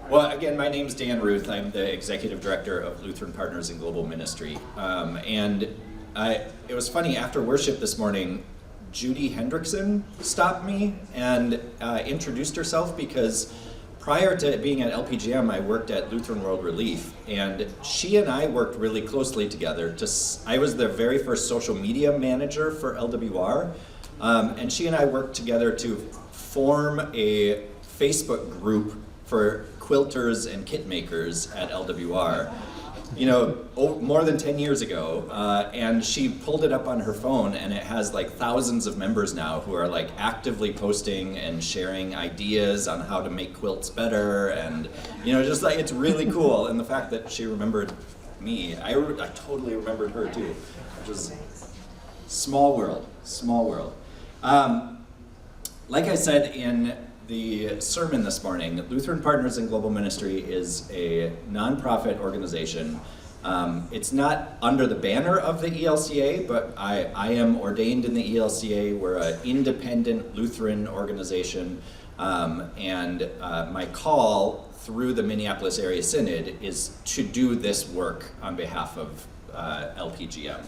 Well, again, my name's Dan Ruth. I'm the Executive Director of Lutheran Partners in Global Ministry. It was funny, after worship this morning, Judy Hendrickson stopped me and introduced herself, because prior to being at LPGM, I worked at Lutheran World Relief, and she and I worked really closely together. I was the very first social media manager for LWR, and she and I worked together to form a Facebook group for quilters and kit makers at LWR, more than 10 years ago, and she pulled it up on her phone, and it has like thousands of members now who are like actively posting and sharing ideas on how to make quilts better, and just like, it's really cool. And the fact that she remembered me, I totally remembered her too, which was small world. Like I said in the sermon this morning, Lutheran Partners in Global Ministry is a nonprofit organization. It's not under the banner of the ELCA, but I am ordained in the ELCA. We're an independent Lutheran organization, and my call through the Minneapolis Area Synod is to do this work on behalf of LPGM.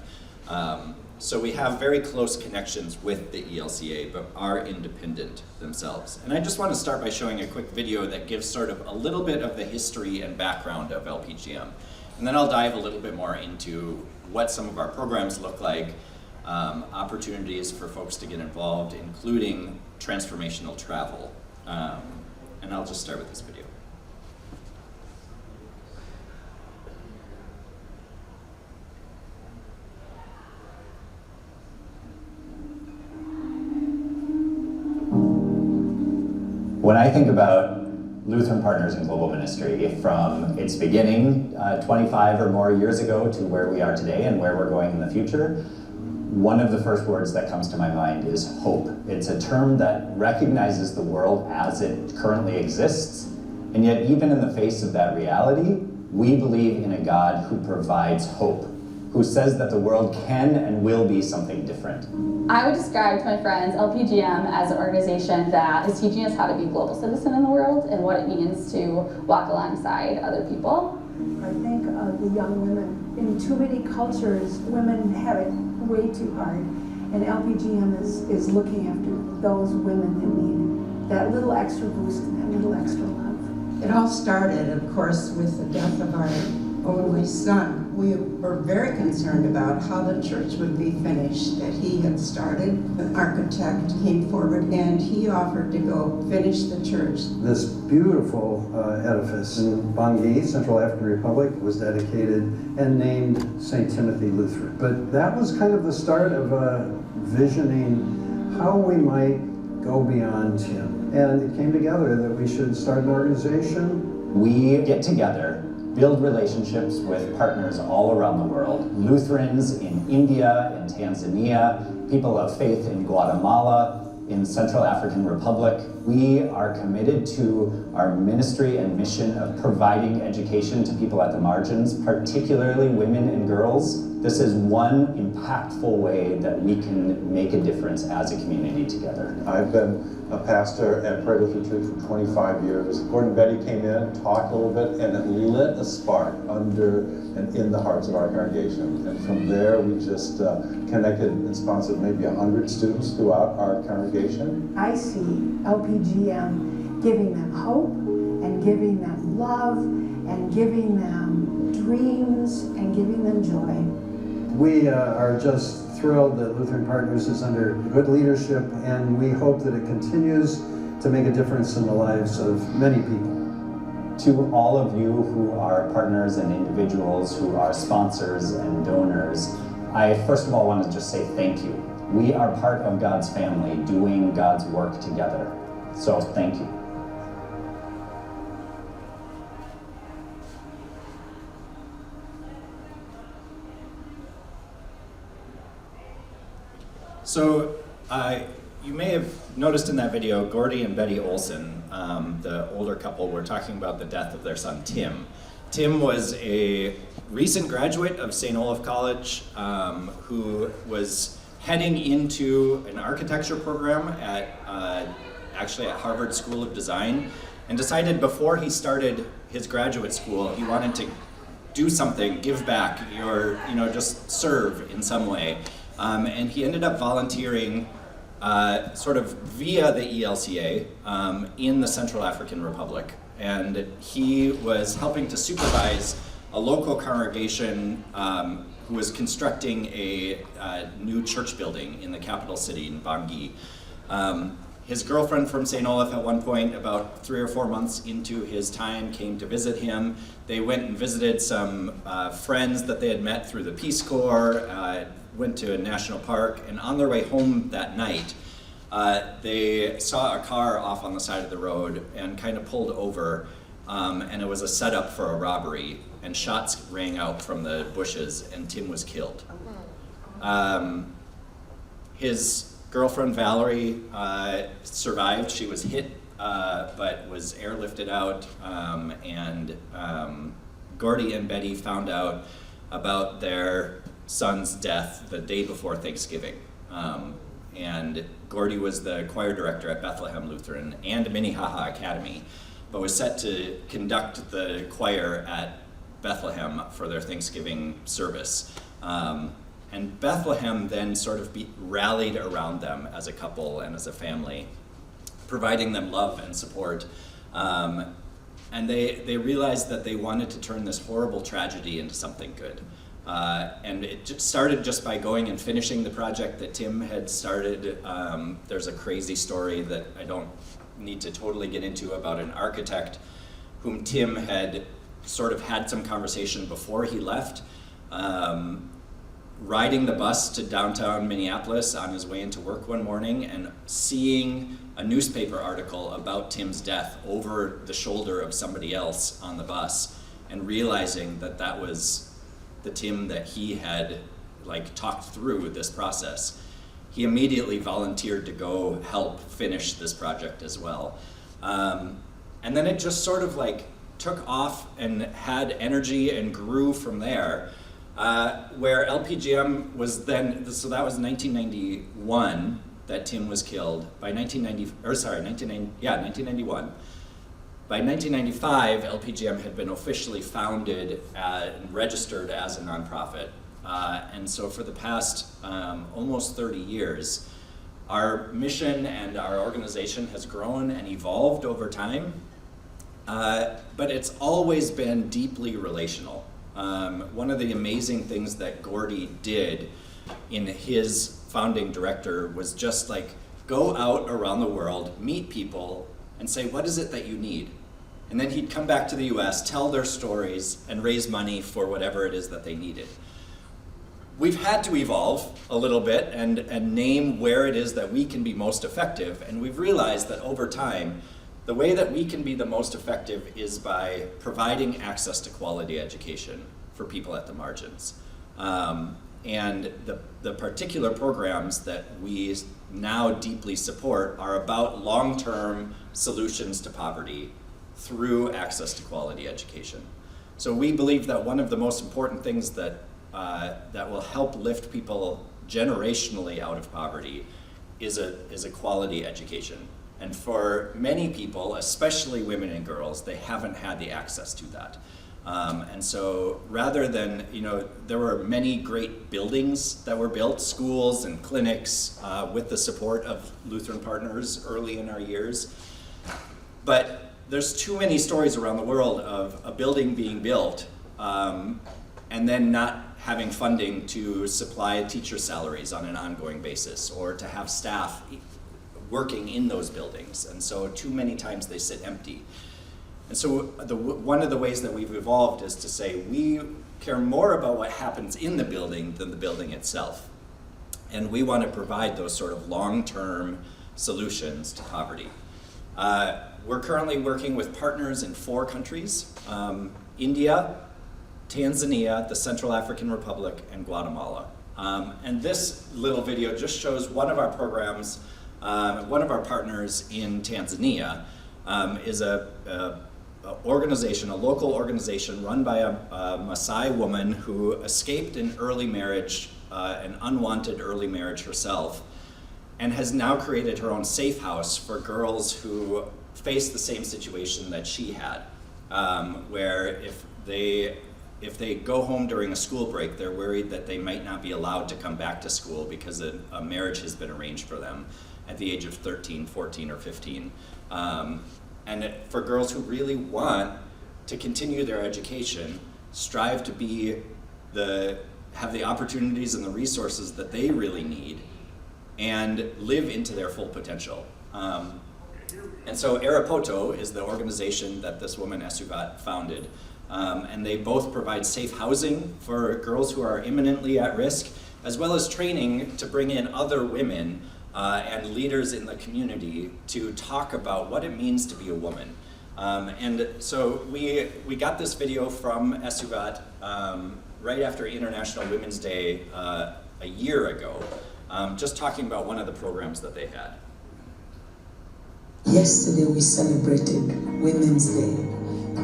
So we have very close connections with the ELCA, but are independent themselves. And I just want to start by showing a quick video that gives sort of a little bit of the history and background of LPGM. And then I'll dive a little bit more into what some of our programs look like, opportunities for folks to get involved, including transformational travel. And I'll just start with this video. When I think about Lutheran Partners in Global Ministry, from its beginning 25 or more years ago to where we are today and where we're going in the future, one of the first words that comes to my mind is hope. It's a term that recognizes the world as it currently exists, and yet even in the face of that reality, we believe in a God who provides hope, who says that the world can and will be something different. I would describe to my friends LPGM as an organization that is teaching us how to be a global citizen in the world and what it means to walk alongside other people. I think of the young women. In too many cultures, women have it way too hard, and LPGM is looking after those women in need. That little extra boost and that little extra love. It all started, of course, with the death of our only son. We were very concerned about how the church would be finished that he had started. An architect came forward and he offered to go finish the church. This beautiful edifice in Bangui, Central African Republic, was dedicated and named St. Timothy Lutheran. But that was kind of the start of visioning how we might go beyond him. And it came together that we should start an organization. We get together, build relationships with partners all around the world. Lutherans in India, in Tanzania, people of faith in Guatemala, in Central African Republic. We are committed to our ministry and mission of providing education to people at the margins, particularly women and girls. This is one impactful way that we can make a difference as a community together. I've been a pastor at Prairie Lutheran Church for 25 years. Gordon Betty came in, talked a little bit, and it lit a spark under and in the hearts of our congregation. And from there, we just connected and sponsored maybe 100 students throughout our congregation. I see LPGM giving them hope and giving them love and giving them dreams and giving them joy. We are just thrilled that Lutheran Partners is under good leadership, and we hope that it continues to make a difference in the lives of many people. To all of you who are partners and individuals who are sponsors and donors, I first of all want to just say thank you. We are part of God's family doing God's work together. So thank you. So you may have noticed in that video, Gordy and Betty Olson, the older couple, were talking about the death of their son, Tim. Tim was a recent graduate of St. Olaf College who was heading into an architecture program at actually at Harvard School of Design. and decided before he started his graduate school, he wanted to do something, give back, or just serve in some way. And he ended up volunteering sort of via the ELCA in the Central African Republic. And he was helping to supervise a local congregation who was constructing a new church building in the capital city in Bangui. His girlfriend from St. Olaf at one point, about 3 or 4 months into his time, came to visit him. They went and visited some friends that they had met through the Peace Corps, went to a national park, and on their way home that night, they saw a car off on the side of the road and kind of pulled over, and it was a setup for a robbery, and shots rang out from the bushes, and Tim was killed. His girlfriend Valerie survived. She was hit, but was airlifted out, and Gordy and Betty found out about their son's death the day before Thanksgiving. And Gordy was the choir director at Bethlehem Lutheran and Minnehaha Academy, but was set to conduct the choir at Bethlehem for their Thanksgiving service. And Bethlehem then sort of rallied around them as a couple and as a family, providing them love and support. And they realized that they wanted to turn this horrible tragedy into something good. And it started just by going and finishing the project that Tim had started. There's a crazy story that I don't need to totally get into about an architect whom Tim had sort of had some conversation before he left. Riding the bus to downtown Minneapolis on his way into work one morning and seeing a newspaper article about Tim's death over the shoulder of somebody else on the bus, and realizing that that was the Tim that he had talked through this process. He immediately volunteered to go help finish this project as well. And then it just sort of took off and had energy and grew from there. Where LPGM was then, so that was 1991 that Tim was killed. By 1991. By 1995, LPGM had been officially founded and registered as a nonprofit. And so for the past almost 30 years, our mission and our organization has grown and evolved over time, but it's always been deeply relational. One of the amazing things that Gordy did in his founding director was just go out around the world, meet people, and say, what is it that you need? And then he'd come back to the US, tell their stories, and raise money for whatever it is that they needed. We've had to evolve a little bit and name where it is that we can be most effective, and we've realized that over time, the way that we can be the most effective is by providing access to quality education for people at the margins. And the particular programs that we now deeply support are about long-term solutions to poverty through access to quality education. So we believe that one of the most important things that will help lift people generationally out of poverty is a quality education. And for many people, especially women and girls, they haven't had the access to that. And so rather than, there were many great buildings that were built, schools and clinics with the support of Lutheran partners early in our years. But there's too many stories around the world of a building being built and then not having funding to supply teacher salaries on an ongoing basis or to have staff working in those buildings, and so too many times they sit empty. And so one of the ways that we've evolved is to say we care more about what happens in the building than the building itself. And we want to provide those sort of long-term solutions to poverty. We're currently working with partners in 4 countries, India, Tanzania, the Central African Republic, and Guatemala. And this little video just shows one of our programs. One of our partners in Tanzania is a local organization run by a Maasai woman who escaped an early marriage, an unwanted early marriage herself, and has now created her own safe house for girls who face the same situation that she had, where if they go home during a school break, they're worried that they might not be allowed to come back to school because a marriage has been arranged for them at the age of 13, 14, or 15. And for girls who really want to continue their education, strive to have the opportunities and the resources that they really need, and live into their full potential. And so Arapoto is the organization that this woman, Esuvat, founded. And they both provide safe housing for girls who are imminently at risk, as well as training to bring in other women and leaders in the community to talk about what it means to be a woman. And so we got this video from Esuvat right after International Women's Day a year ago, just talking about one of the programs that they had. Yesterday we celebrated Women's Day.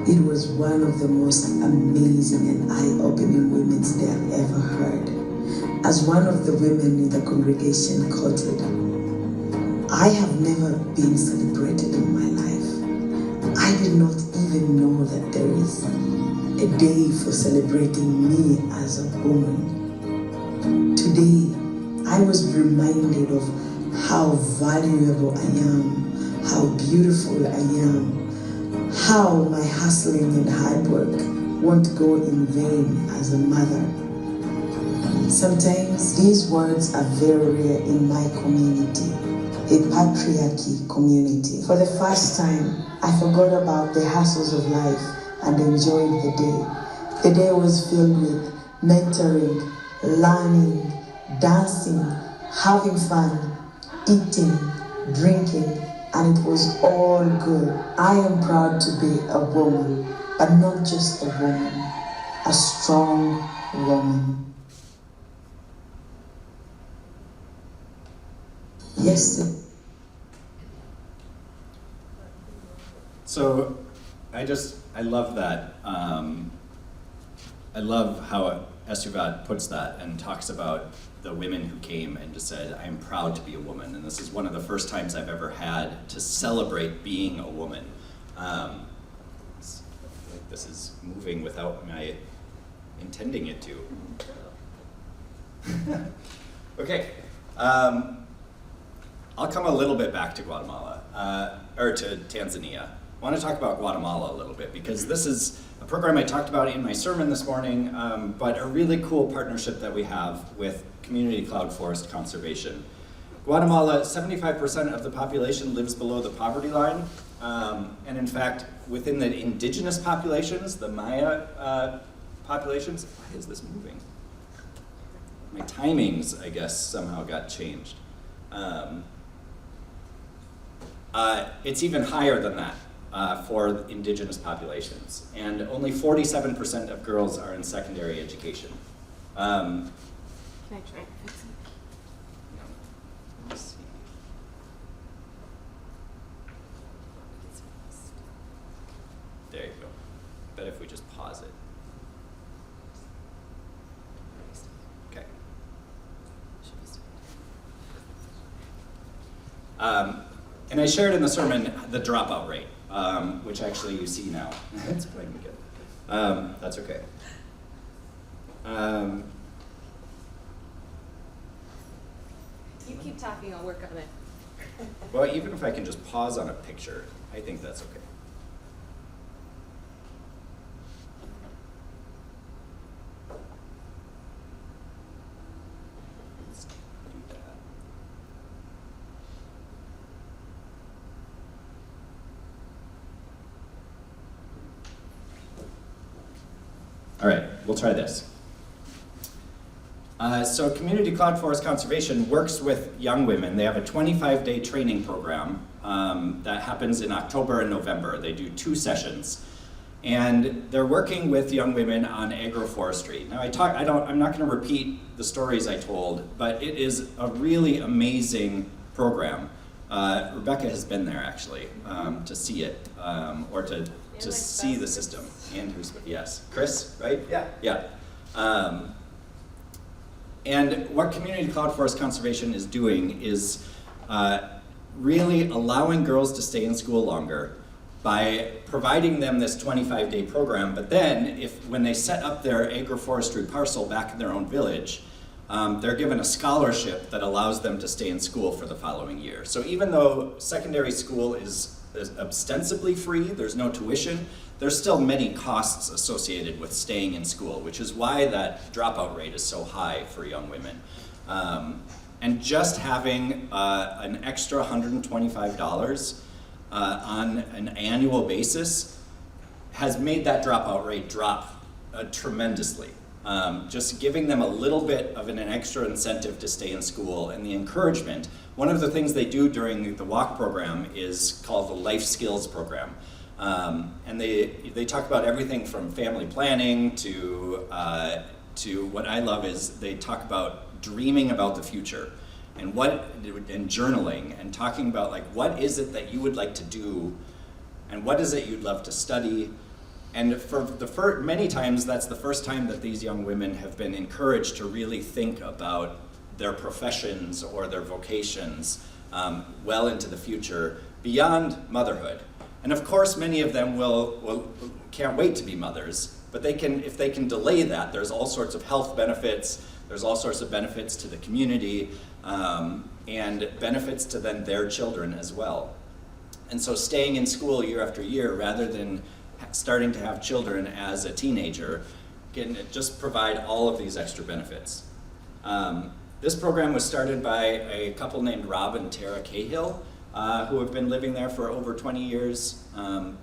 It was one of the most amazing and eye-opening Women's Day I've ever heard. As one of the women in the congregation quoted, "I have never been celebrated in my life. I did not even know that there is a day for celebrating me as a woman. Today, I was reminded of how valuable I am, how beautiful I am, how my hustling and hard work won't go in vain as a mother." Sometimes these words are very rare in my community, a patriarchy community. For the first time, I forgot about the hassles of life and enjoyed the day. The day was filled with mentoring, learning, dancing, having fun, eating, drinking, and it was all good. I am proud to be a woman, but not just a woman, a strong woman. Yesterday. So I love that. I love how Esuvat puts that and talks about the women who came and just said, "I am proud to be a woman." And this is one of the first times I've ever had to celebrate being a woman. Like this is moving without my intending it to. Okay. I'll come a little bit back to Guatemala, or to Tanzania. I want to talk about Guatemala a little bit because this is a program I talked about in my sermon this morning, but a really cool partnership that we have with Community Cloud Forest Conservation. Guatemala, 75% of the population lives below the poverty line, and in fact, within the indigenous populations, the Maya populations, why is this moving? My timings, I guess, somehow got changed. It's even higher than that for indigenous populations, and only 47% of girls are in secondary education. Can I try to fix it? Let's see. There you go. Bet if we just pause it. Okay. And I shared in the sermon the dropout rate, which actually you see now. It's playing again. That's okay. You keep talking, I'll work on it. Well, even if I can just pause on a picture, I think that's okay. Let's do that. All right, we'll try this. So Community Cloud Forest Conservation works with young women. They have a 25-day training program that happens in October and November. They do 2 sessions. And they're working with young women on agroforestry. Now I'm not gonna repeat the stories I told, but it is a really amazing program. Rebecca has been there actually to see it, or to see the system. And yes, Chris, right? Yeah. Yeah. And what Community Cloud Forest Conservation is doing is really allowing girls to stay in school longer by providing them this 25-day program, but then when they set up their agroforestry parcel back in their own village, they're given a scholarship that allows them to stay in school for the following year. So even though secondary school is ostensibly free, there's no tuition, there's still many costs associated with staying in school, which is why that dropout rate is so high for young women. And just having an extra $125 on an annual basis has made that dropout rate drop tremendously. Just giving them a little bit of an extra incentive to stay in school and the encouragement. One of the things they do during the walk program is called the life skills program. And they talk about everything from family planning to what I love is they talk about dreaming about the future and journaling and talking about like what is it that you would like to do and what is it you'd love to study. And for many times, that's the first time that these young women have been encouraged to really think about their professions or their vocations well into the future, beyond motherhood. And of course, many of them can't wait to be mothers, but if they can delay that, there's all sorts of health benefits, there's all sorts of benefits to the community, and benefits to then their children as well. And so staying in school year after year, rather than starting to have children as a teenager, can just provide all of these extra benefits. This program was started by a couple named Rob and Tara Cahill, who have been living there for over 20 years.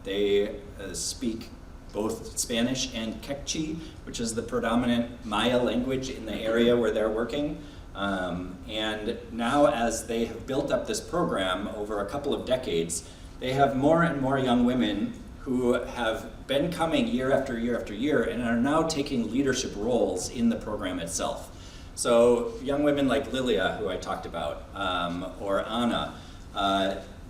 They speak both Spanish and Quechua, which is the predominant Maya language in the area where they're working. And now as they have built up this program over a couple of decades, they have more and more young women who have been coming year after year after year and are now taking leadership roles in the program itself. So young women like Lilia, who I talked about, or Anna,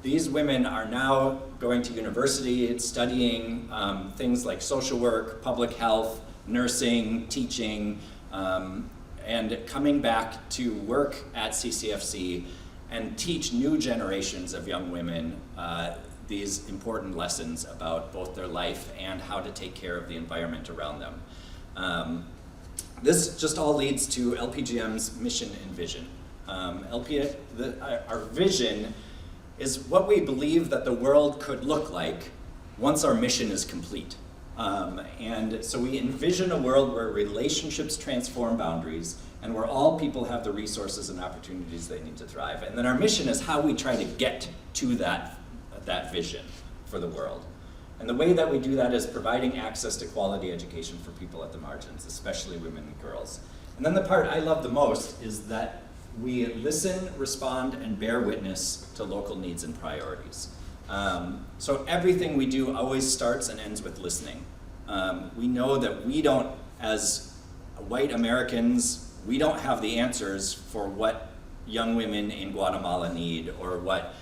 these women are now going to university, studying things like social work, public health, nursing, teaching, and coming back to work at CCFC and teach new generations of young women these important lessons about both their life and how to take care of the environment around them. This just all leads to LPGM's mission and vision. Our vision is what we believe that the world could look like once our mission is complete. And so we envision a world where relationships transform boundaries and where all people have the resources and opportunities they need to thrive. And then our mission is how we try to get to that vision for the world. And the way that we do that is providing access to quality education for people at the margins, especially women and girls. And then the part I love the most is that we listen, respond, and bear witness to local needs and priorities. So everything we do always starts and ends with listening. We know that we don't, as white Americans, we don't have the answers for what young women in Guatemala need or what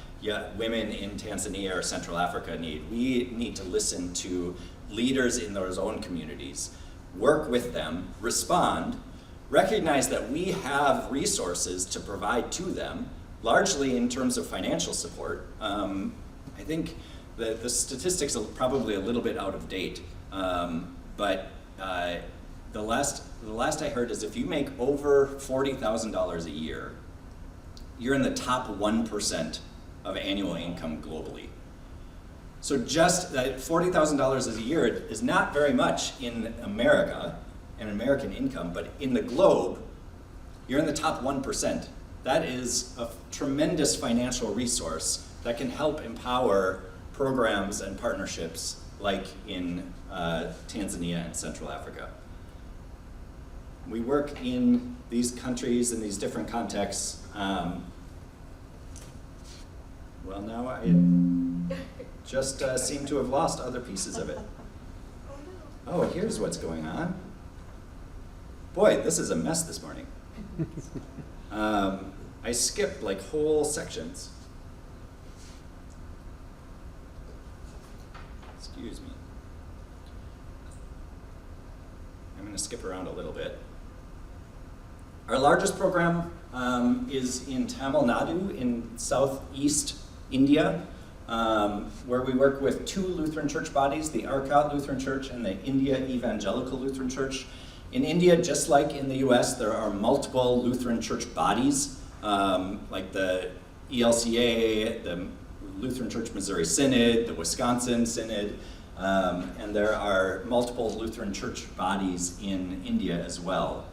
women in Tanzania or Central Africa need. We need to listen to leaders in those own communities, work with them, respond, recognize that we have resources to provide to them, largely in terms of financial support. I think the statistics are probably a little bit out of date, but the last I heard is if you make over $40,000 a year, you're in the top 1% of annual income globally. So just that $40,000 a year is not very much in America, an American income, but in the globe, you're in the top 1%. That is a tremendous financial resource that can help empower programs and partnerships like in Tanzania and Central Africa. We work in these countries in these different contexts. Well, now I just seem to have lost other pieces of it. Oh, here's what's going on. Boy, this is a mess this morning. I skipped like whole sections. Excuse me. I'm going to skip around a little bit. Our largest program is in Tamil Nadu in southeast India, where we work with two Lutheran church bodies, the Arcot Lutheran Church and the India Evangelical Lutheran Church. In India, just like in the US, there are multiple Lutheran church bodies, like the ELCA, the Lutheran Church Missouri Synod, the Wisconsin Synod, and there are multiple Lutheran church bodies in India as well.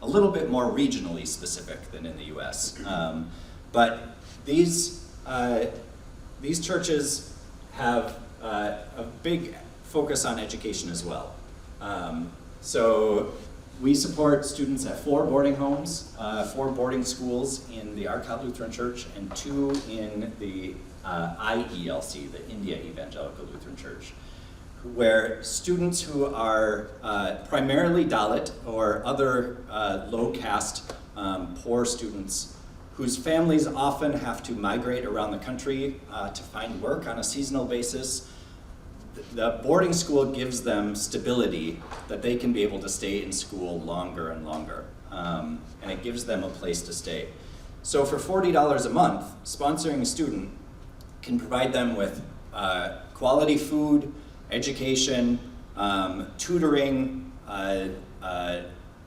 A little bit more regionally specific than in the US. But these churches have a big focus on education as well. So we support students at 4 boarding homes, 4 boarding schools in the Arcot Lutheran Church, and 2 in the IELC, the India Evangelical Lutheran Church, where students who are primarily Dalit or other low caste, poor students, whose families often have to migrate around the country to find work on a seasonal basis, the boarding school gives them stability that they can be able to stay in school longer and longer. And it gives them a place to stay. So for $40 a month, sponsoring a student can provide them with quality food, education, tutoring,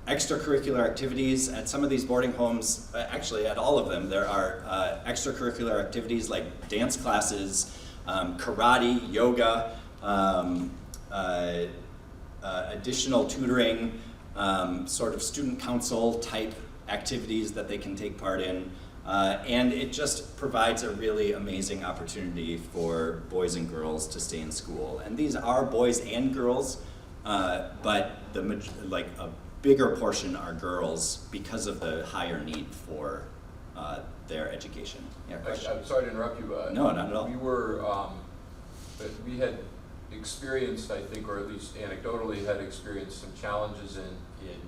extracurricular activities. At some of these boarding homes, actually at all of them, there are extracurricular activities like dance classes, karate, yoga, additional tutoring, sort of student council type activities that they can take part in. And it just provides a really amazing opportunity for boys and girls to stay in school. And these are boys and girls, but a bigger portion are girls because of the higher need for their education. Yeah, question? I'm sorry to interrupt you. No, not at all. We had experienced, I think, or at least anecdotally had experienced some challenges in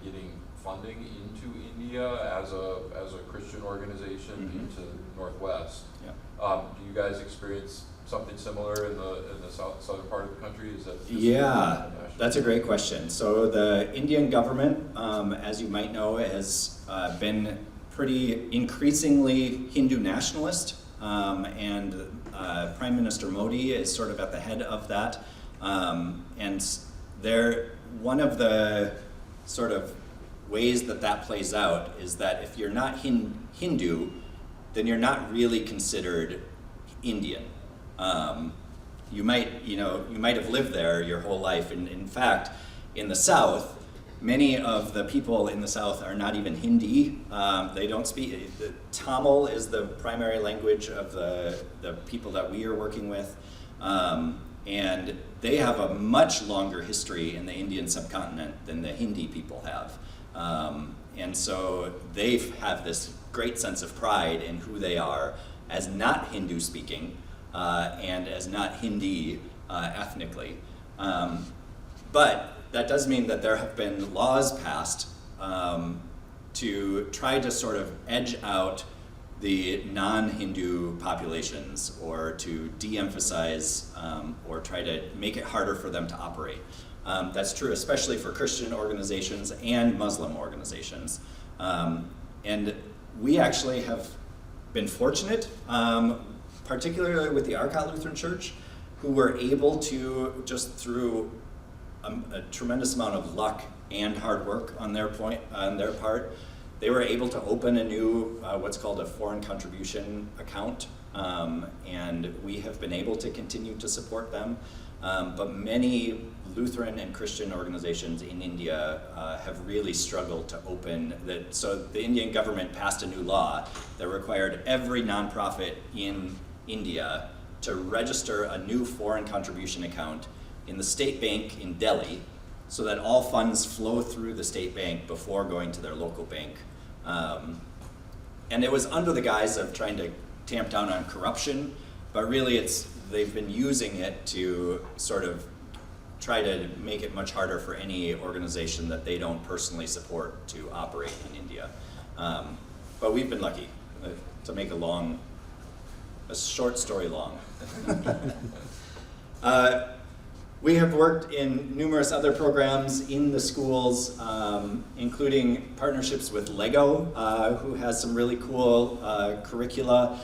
getting funding into India as a Christian organization into the Northwest. Yeah. Do you guys experience something similar in the southern part of the country? Is that yeah, that's a great question. So the Indian government, as you might know, has been pretty increasingly Hindu nationalist, and Prime Minister Modi is sort of at the head of that. And one of the sort of ways that plays out is that if you're not Hindu, then you're not really considered Indian. You might have lived there your whole life. And in fact, in the South, many of the people in the South are not even Hindi. They don't speak. Tamil is the primary language of the people that we are working with. And they have a much longer history in the Indian subcontinent than the Hindi people have. And so they have this great sense of pride in who they are as not Hindu speaking and as not Hindi ethnically. But that does mean that there have been laws passed to try to sort of edge out the non-Hindu populations, or to de-emphasize or try to make it harder for them to operate. That's true especially for Christian organizations and Muslim organizations. And we actually have been fortunate, particularly with the Arcot Lutheran Church, who were able to, just through a tremendous amount of luck and hard work on their part, they were able to open a new, what's called a foreign contribution account, and we have been able to continue to support them. But many Lutheran and Christian organizations in India have really struggled to open that. So the Indian government passed a new law that required every nonprofit in India to register a new foreign contribution account in the state bank in Delhi, so that all funds flow through the state bank before going to their local bank. And it was under the guise of trying to tamp down on corruption, but really they've been using it to sort of try to make it much harder for any organization that they don't personally support to operate in India. But we've been lucky, to make a short story long. We have worked in numerous other programs in the schools, including partnerships with LEGO, who has some really cool curricula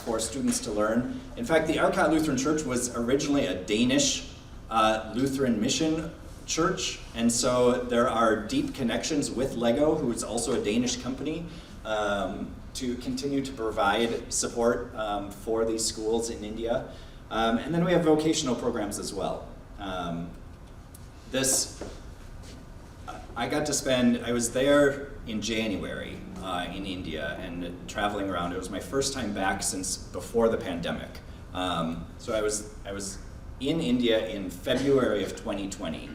for students to learn. In fact, the Arcot Lutheran Church was originally a Danish Lutheran mission church, and so there are deep connections with LEGO, who is also a Danish company, to continue to provide support for these schools in India. And then we have vocational programs as well. I was there in January in India and traveling around. It was my first time back since before the pandemic. So I was in India in February of 2020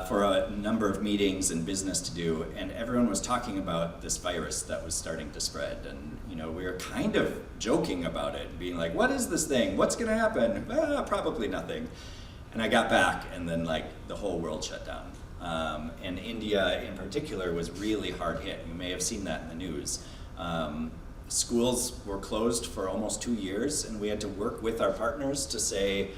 for a number of meetings and business to do, and everyone was talking about this virus that was starting to spread. And we were kind of joking about it, being like, what is this thing? What's gonna happen? Probably nothing. And I got back, and then the whole world shut down. And India in particular was really hard hit. You may have seen that in the news. Schools were closed for almost 2 years, and we had to work with our partners to say,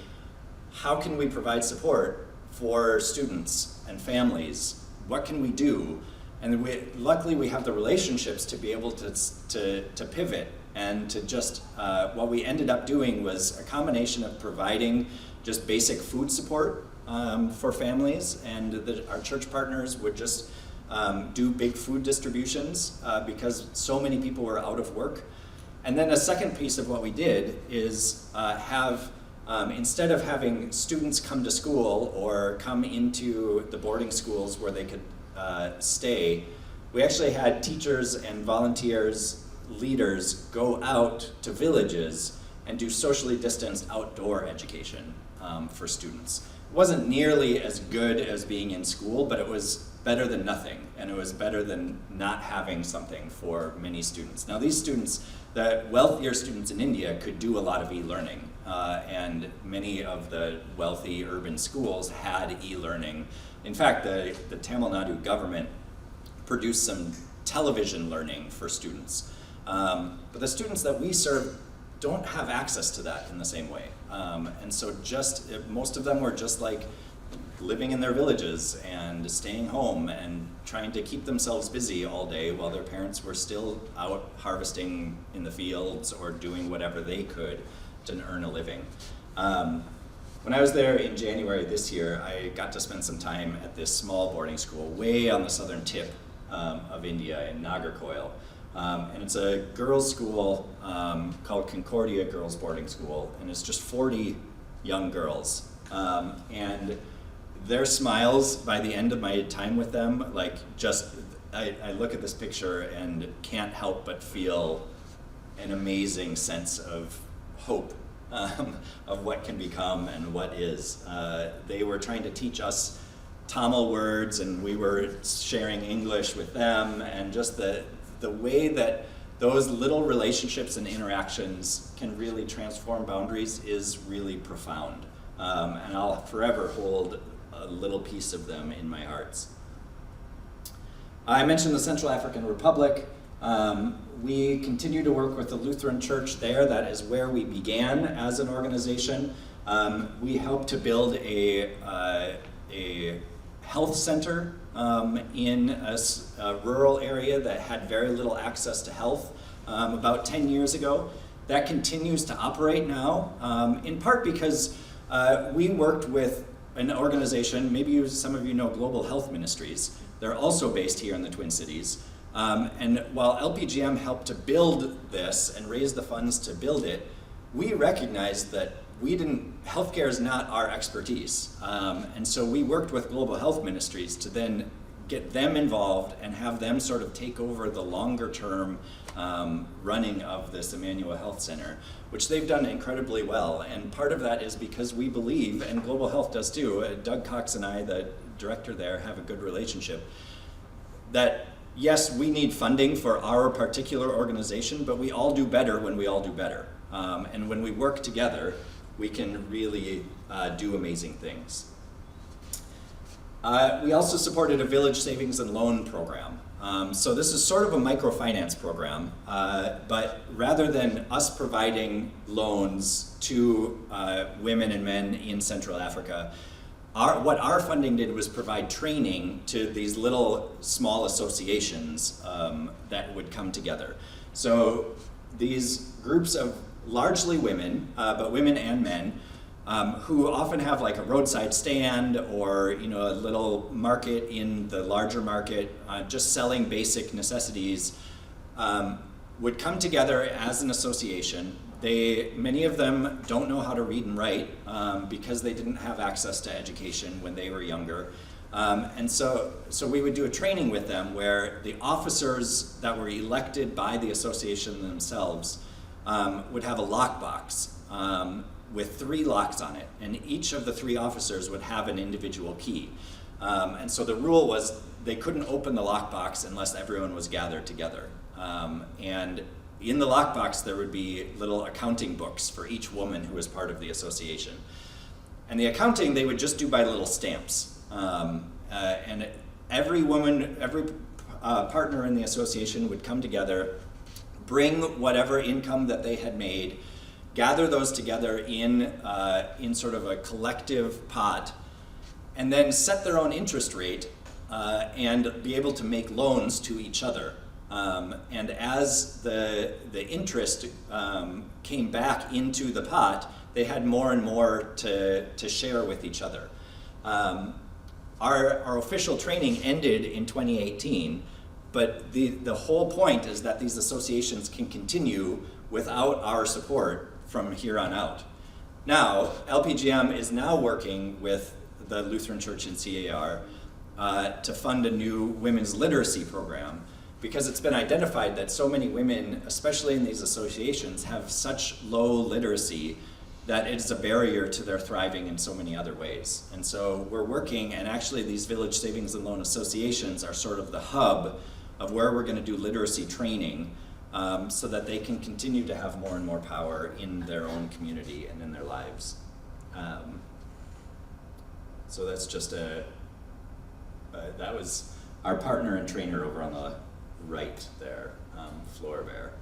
how can we provide support for students and families? What can we do? And luckily we have the relationships to be able to pivot and to just, what we ended up doing was a combination of providing just basic food support for families, and our church partners would just do big food distributions because so many people were out of work. And then a second piece of what we did is have, instead of having students come to school or come into the boarding schools where they could stay, we actually had teachers and volunteers, leaders go out to villages and do socially distanced outdoor education for students. It wasn't nearly as good as being in school, but it was better than nothing, and it was better than not having something for many students. Now these students, the wealthier students in India, could do a lot of e-learning, and many of the wealthy urban schools had e-learning. In fact, the Tamil Nadu government produced some television learning for students. But the students that we serve don't have access to that in the same way. And so most of them were just living in their villages and staying home and trying to keep themselves busy all day while their parents were still out harvesting in the fields or doing whatever they could to earn a living. When I was there in January this year, I got to spend some time at this small boarding school way on the southern tip of India in Nagercoil. And it's a girls' school called Concordia Girls Boarding School, and it's just 40 young girls. And their smiles by the end of my time with them, I look at this picture and can't help but feel an amazing sense of hope of what can become and what is. They were trying to teach us Tamil words, and we were sharing English with them, and just the way that those little relationships and interactions can really transform boundaries is really profound. And I'll forever hold a little piece of them in my hearts. I mentioned the Central African Republic. We continue to work with the Lutheran Church there. That is where we began as an organization. We helped to build a health center in a rural area that had very little access to health about 10 years ago. That continues to operate now, in part because we worked with an organization, maybe some of you know Global Health Ministries. They're also based here in the Twin Cities. And while LPGM helped to build this and raise the funds to build it, we recognized that healthcare is not our expertise. And so we worked with Global Health Ministries to then get them involved and have them sort of take over the longer term running of this Emmanuel Health Center, which they've done incredibly well. And part of that is because we believe, and Global Health does too, Doug Cox and I, the director there, have a good relationship, that yes, we need funding for our particular organization, but we all do better when we all do better. And when we work together, we can really do amazing things. We also supported a village savings and loan program. So this is sort of a microfinance program, but rather than us providing loans to women and men in Central Africa, what our funding did was provide training to these little small associations that would come together. So these groups of largely women, but women and men, who often have like a roadside stand or a little market in the larger market, just selling basic necessities, would come together as an association. Many of them don't know how to read and write because they didn't have access to education when they were younger. And so we would do a training with them where the officers that were elected by the association themselves would have a lockbox with 3 locks on it, and each of the 3 officers would have an individual key. And so the rule was they couldn't open the lockbox unless everyone was gathered together. And in the lockbox there would be little accounting books for each woman who was part of the association. And the accounting they would just do by little stamps. And every woman, every partner in the association would come together, bring whatever income that they had made, gather those together in sort of a collective pot, and then set their own interest rate and be able to make loans to each other. And as the interest came back into the pot, they had more and more to share with each other. Our official training ended in 2018, but the whole point is that these associations can continue without our support from here on out. Now, LPGM is now working with the Lutheran Church in CAR to fund a new women's literacy program, because it's been identified that so many women, especially in these associations, have such low literacy that it's a barrier to their thriving in so many other ways. And so we're working, and actually these village savings and loan associations are sort of the hub of where we're going to do literacy training so that they can continue to have more and more power in their own community and in their lives. So that's just that was our partner and trainer over on the right there, Flora Bear.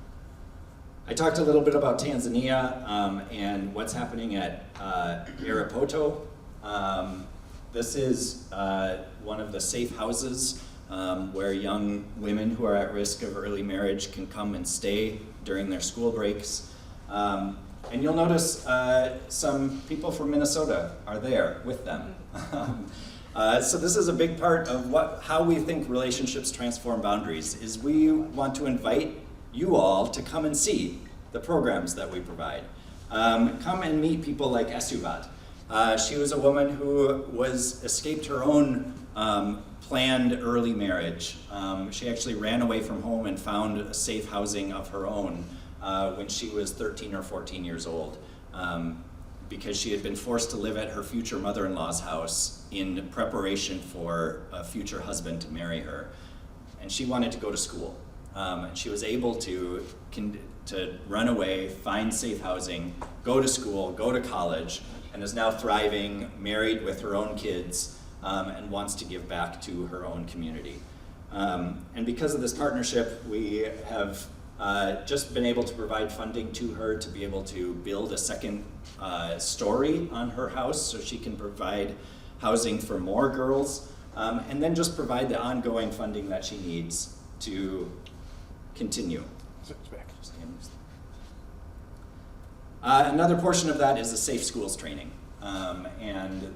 I talked a little bit about Tanzania and what's happening at Arapoto. This is one of the safe houses where young women who are at risk of early marriage can come and stay during their school breaks. And you'll notice some people from Minnesota are there with them. So this is a big part of how we think relationships transform boundaries, is we want to invite you all to come and see the programs that we provide. Come and meet people like Esuvat. She was a woman who escaped her own planned early marriage. She actually ran away from home and found a safe housing of her own when she was 13 or 14 years old, because she had been forced to live at her future mother-in-law's house in preparation for a future husband to marry her. And she wanted to go to school. And she was able to run away, find safe housing, go to school, go to college, and is now thriving, married with her own kids, and wants to give back to her own community. And because of this partnership, we have just been able to provide funding to her to be able to build a second story on her house so she can provide housing for more girls, and then just provide the ongoing funding that she needs to continue. Another portion of that is the Safe Schools training. And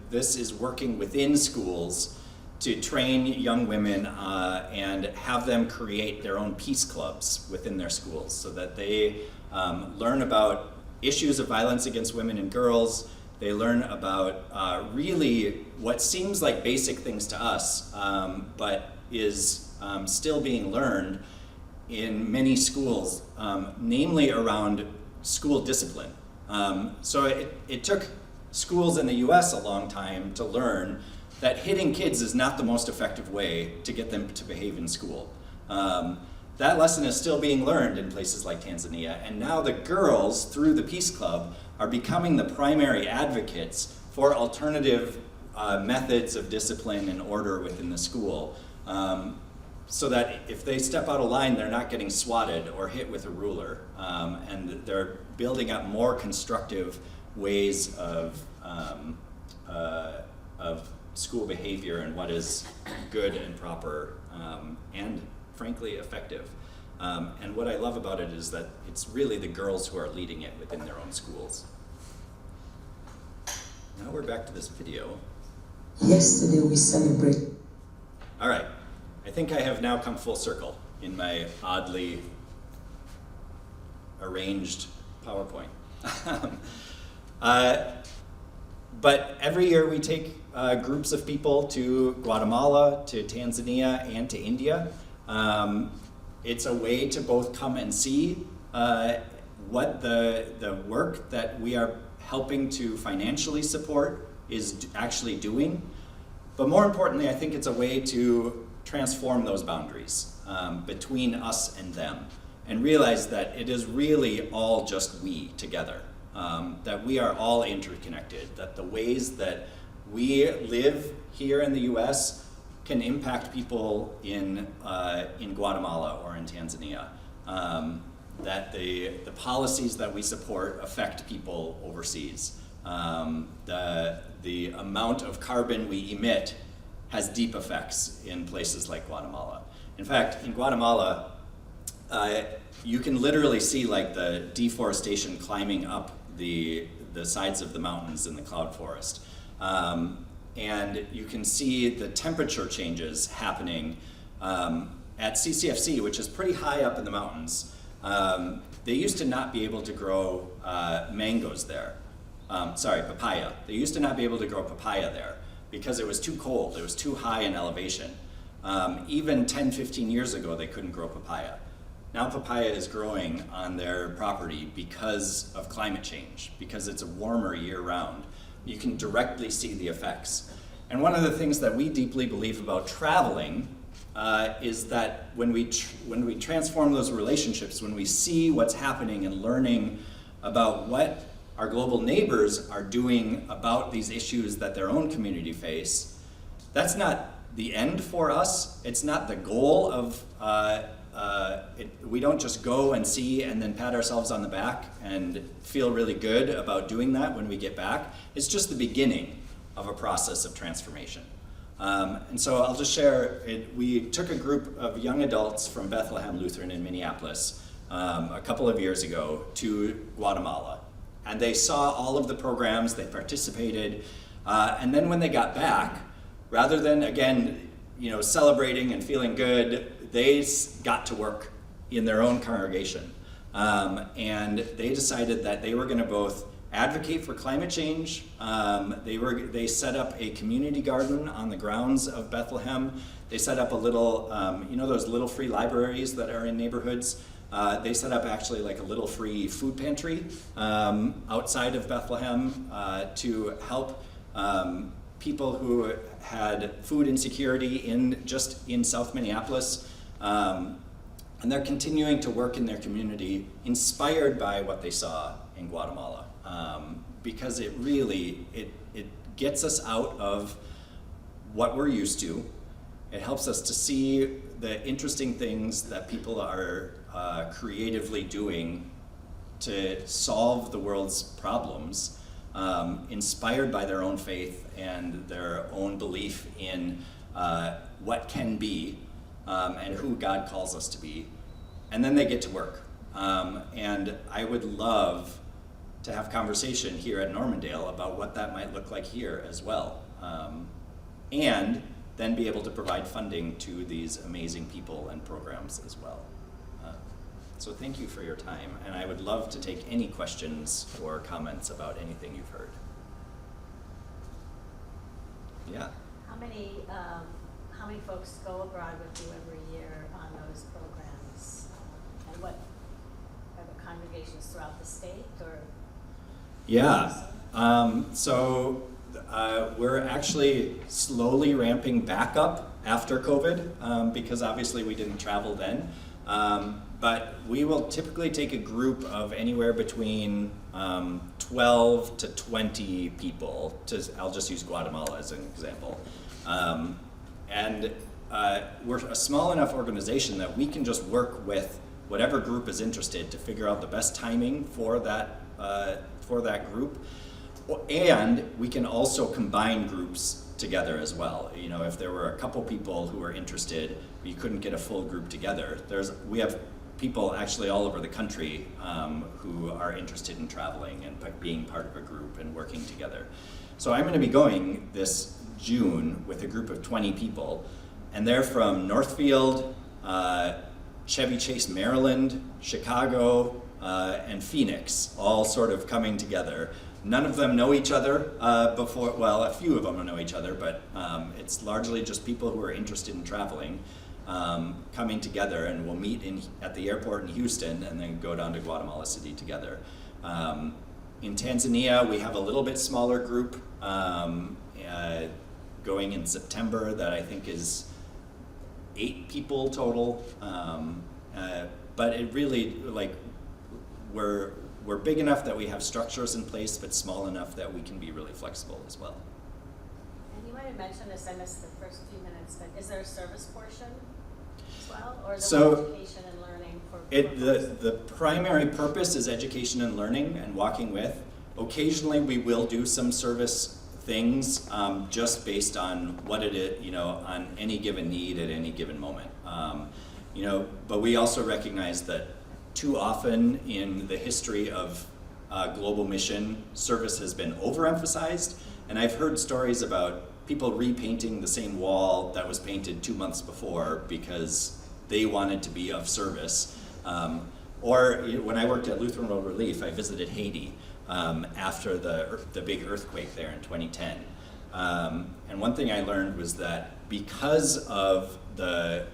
this is working within schools to train young women and have them create their own peace clubs within their schools so that they learn about issues of violence against women and girls. They learn about really what seems like basic things to us, but is still being learned in many schools, namely around school discipline. So it took schools in the US a long time to learn that hitting kids is not the most effective way to get them to behave in school. That lesson is still being learned in places like Tanzania, and now the girls, through the Peace Club, are becoming the primary advocates for alternative methods of discipline and order within the school. so that if they step out of line, they're not getting swatted or hit with a ruler. And they're building up more constructive ways of school behavior and what is good and proper and frankly effective. And what I love about it is that it's really the girls who are leading it within their own schools. Now we're back to this video. Yesterday we celebrated. All right, I think I have now come full circle in my oddly arranged PowerPoint. But every year we take groups of people to Guatemala, to Tanzania, and to India. It's a way to both come and see what the work that we are helping to financially support is actually doing. But more importantly, I think it's a way to transform those boundaries between us and them and realize that it is really all just we together, that we are all interconnected, that the ways that we live here in the US can impact people in Guatemala or in Tanzania, that the policies that we support affect people overseas. The amount of carbon we emit has deep effects in places like Guatemala. In fact, in Guatemala, you can literally see like the deforestation climbing up the sides of the mountains in the cloud forest. And you can see the temperature changes happening at CCFC, which is pretty high up in the mountains. They used to not be able to grow mangoes there. Papaya. They used to not be able to grow papaya there because it was too cold. It was too high in elevation. Even 10, 15 years ago, they couldn't grow papaya. Now papaya is growing on their property because of climate change, because it's warmer year round. You can directly see the effects. And one of the things that we deeply believe about traveling is that when we transform those relationships, when we see what's happening and learning about what our global neighbors are doing about these issues that their own community face, that's not the end for us. It's not the goal of, we don't just go and see and then pat ourselves on the back and feel really good about doing that when we get back. It's just the beginning of a process of transformation. And so I'll just share, we took a group of young adults from Bethlehem Lutheran in Minneapolis a couple of years ago to Guatemala. And they saw all of the programs, they participated, and then when they got back, rather than, again, celebrating and feeling good, they got to work in their own congregation. And they decided that they were going to both advocate for climate change. They set up a community garden on the grounds of Bethlehem. They set up a little, those little free libraries that are in neighborhoods. They set up actually like a little free food pantry outside of Bethlehem to help people who had food insecurity in South Minneapolis. And they're continuing to work in their community inspired by what they saw in Guatemala. Because it really, it gets us out of what we're used to. It helps us to see the interesting things that people are creatively doing to solve the world's problems, inspired by their own faith and their own belief in what can be and who God calls us to be. And then they get to work. And I would love to have conversation here at Normandale about what that might look like here as well. And then be able to provide funding to these amazing people and programs as well. So thank you for your time, and I would love to take any questions or comments about anything you've heard. Yeah. How many folks go abroad with you every year on those programs? And what are the congregations throughout the state, or? Yeah. We're actually slowly ramping back up after COVID because obviously we didn't travel then. But we will typically take a group of anywhere between 12 to 20 people. I'll just use Guatemala as an example. And we're a small enough organization that we can just work with whatever group is interested to figure out the best timing for that group. And we can also combine groups together as well. You know, if there were a couple people who were interested, but you couldn't get a full group together, we have people actually all over the country who are interested in traveling and being part of a group and working together. So I'm going to be going this June with a group of 20 people, and they're from Northfield, Chevy Chase, Maryland, Chicago, and Phoenix, all sort of coming together. None of them know each other before, well, a few of them know each other, but it's largely just people who are interested in traveling coming together, and we'll meet at the airport in Houston and then go down to Guatemala City together. In Tanzania, we have a little bit smaller group going in September that I think is 8 people total. But it really, like, we're big enough that we have structures in place, but small enough that we can be really flexible as well. And you might have mentioned this, I missed the first few minutes, but is there a service portion as well? Or is it So, more education and learning for the primary purpose is education and learning and walking with. Occasionally we will do some service things just based on what it is, you know, on any given need at any given moment. You know, but we also recognize that too often in the history of global mission, service has been overemphasized, and I've heard stories about people repainting the same wall that was painted 2 months before because they wanted to be of service. Or when I worked at Lutheran World Relief, I visited Haiti after the big earthquake there in 2010. And one thing I learned was that because of the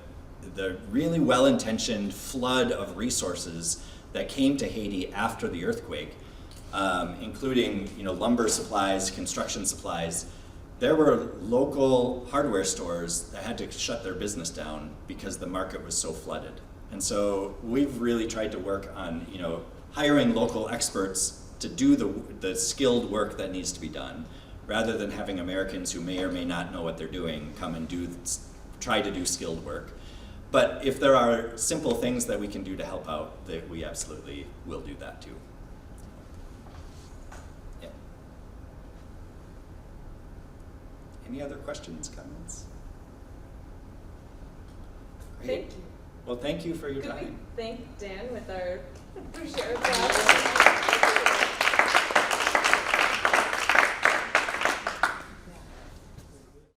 really well-intentioned flood of resources that came to Haiti after the earthquake, including, you know, lumber supplies, construction supplies, there were local hardware stores that had to shut their business down because the market was so flooded. And so we've really tried to work on, you know, hiring local experts to do the skilled work that needs to be done, rather than having Americans who may or may not know what they're doing come and try to do skilled work. But if there are simple things that we can do to help out, that we absolutely will do that too. Yeah. Any other questions, comments? Great. Thank you. Well, thank you for your Could we time. thank Dan with our share of